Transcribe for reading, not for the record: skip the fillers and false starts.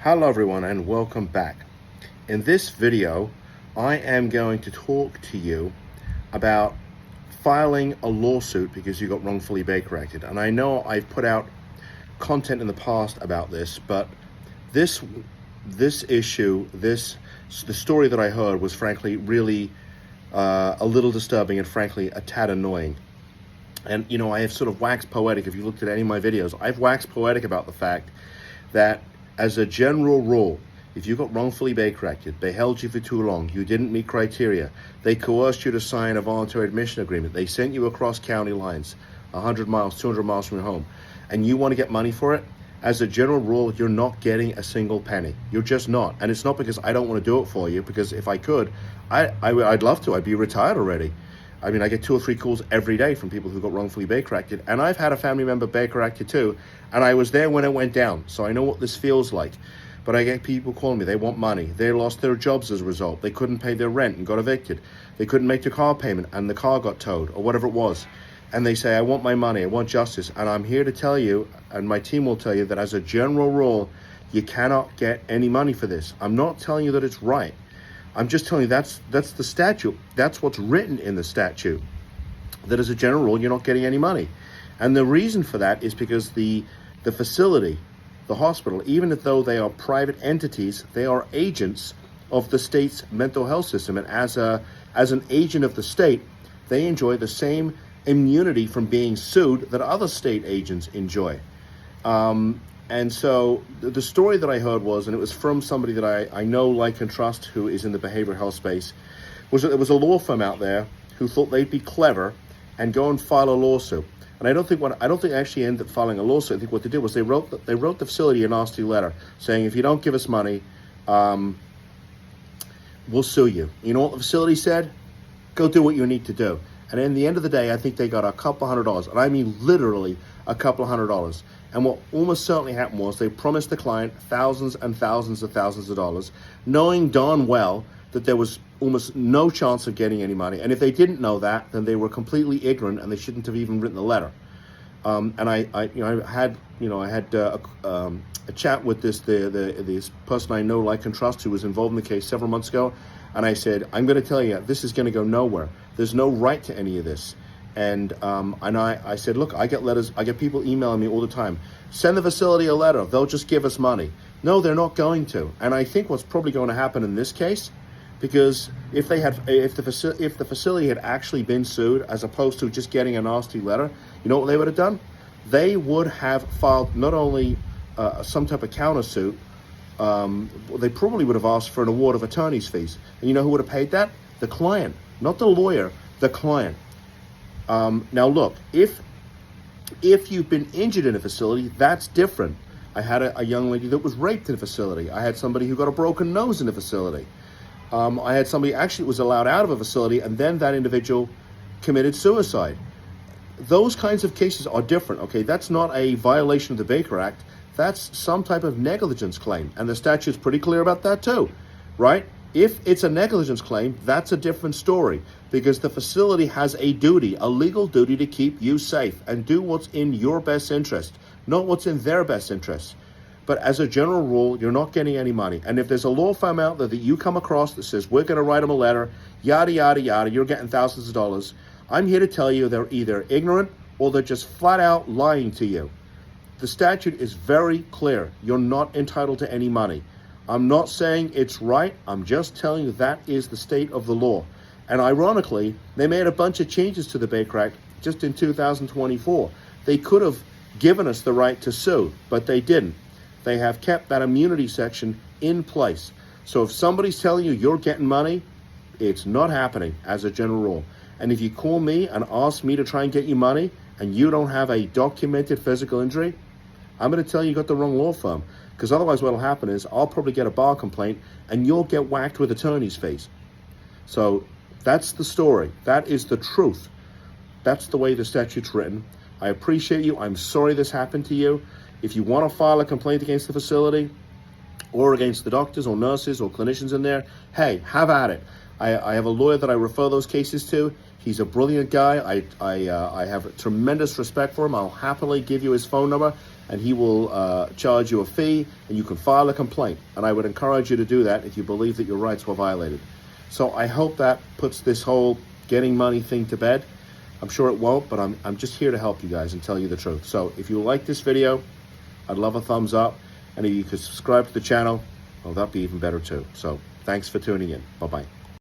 Hello everyone and welcome back. In this video, I am going to talk to you about filing a lawsuit because you got wrongfully Baker Acted. And I know I've put out content in the past about this, but this issue, the story that I heard was frankly really a little disturbing and frankly a tad annoying. And you know, I have sort of waxed poetic. If you looked at any of my videos, I've waxed poetic about the fact that as a general rule, if you got wrongfully Baker Acted, they held you for too long, you didn't meet criteria, they coerced you to sign a voluntary admission agreement, they sent you across county lines, 100 miles, 200 miles from your home, and you want to get money for it, as a general rule, you're not getting a single penny. You're just not. And it's not because I don't want to do it for you, because if I could, I'd love to. I'd be retired already. I mean, I get 2 or 3 calls every day from people who got wrongfully Baker Acted, and I've had a family member Baker Acted too, and I was there when it went down, so I know what this feels like. But I get people calling me, they want money, they lost their jobs as a result, they couldn't pay their rent and got evicted, they couldn't make their car payment and the car got towed, or whatever it was, and they say, I want my money, I want justice, and I'm here to tell you, and my team will tell you, that as a general rule, you cannot get any money for this. I'm not telling you that it's right. I'm just telling you that's the statute. That's what's written in the statute, that as a general rule, you're not getting any money. And the reason for that is because the facility, the hospital, even though they are private entities, they are agents of the state's mental health system. And as an agent of the state, they enjoy the same immunity from being sued that other state agents enjoy. And so the story that I heard was, and it was from somebody that I know, like, and trust, who is in the behavioral health space, was that there was a law firm out there who thought they'd be clever and go and file a lawsuit. And I don't think they actually ended up filing a lawsuit. I think what they did was they wrote the facility a nasty letter saying, if you don't give us money, we'll sue you. You know what the facility said? Go do what you need to do. And in the end of the day, I think they got a couple $100, and I mean literally a couple $100. And what almost certainly happened was they promised the client thousands and thousands of thousands of dollars, knowing darn well that there was almost no chance of getting any money. And if they didn't know that, then they were completely ignorant, and they shouldn't have even written the letter. And I had a chat with this person I know, like, and trust, who was involved in the case several months ago, and I said, I'm going to tell you, this is going to go nowhere. There's no right to any of this. And I said, look, I get letters, I get people emailing me all the time. Send the facility a letter, they'll just give us money. No, they're not going to. And I think what's probably going to happen in this case, because if the facility had actually been sued, as opposed to just getting a nasty letter, you know what they would have done? They would have filed not only some type of countersuit, they probably would have asked for an award of attorney's fees. And you know who would have paid that? The client, not the lawyer, the client. Now look, if you've been injured in a facility, that's different. I had a young lady that was raped in a facility. I had somebody who got a broken nose in a facility. I had somebody actually was allowed out of a facility, and then that individual committed suicide. Those kinds of cases are different, okay? That's not a violation of the Baker Act. That's some type of negligence claim, and the statute's pretty clear about that too, right? If it's a negligence claim, that's a different story, because the facility has a duty, a legal duty, to keep you safe and do what's in your best interest, not what's in their best interest. But as a general rule, you're not getting any money. And if there's a law firm out there that you come across that says, we're going to write them a letter, yada, yada, yada, you're getting thousands of dollars, I'm here to tell you they're either ignorant or they're just flat out lying to you. The statute is very clear. You're not entitled to any money. I'm not saying it's right. I'm just telling you that is the state of the law. And ironically, they made a bunch of changes to the Baker Act just in 2024. They could have given us the right to sue, but they didn't. They have kept that immunity section in place. So if somebody's telling you you're getting money, it's not happening as a general rule. And if you call me and ask me to try and get you money and you don't have a documented physical injury, I'm going to tell you got the wrong law firm. Because otherwise what will happen is I'll probably get a bar complaint and you'll get whacked with attorney's fees. So that's the story. That is the truth. That's the way the statute's written. I appreciate you. I'm sorry this happened to you. If you want to file a complaint against the facility or against the doctors or nurses or clinicians in there, hey, have at it. I have a lawyer that I refer those cases to. He's a brilliant guy. I have tremendous respect for him. I'll happily give you his phone number. and he will charge you a fee, and you can file a complaint. And I would encourage you to do that if you believe that your rights were violated. So I hope that puts this whole getting money thing to bed. I'm sure it won't, but I'm just here to help you guys and tell you the truth. So if you like this video, I'd love a thumbs up. And if you could subscribe to the channel, well, that'd be even better too. So thanks for tuning in. Bye-bye.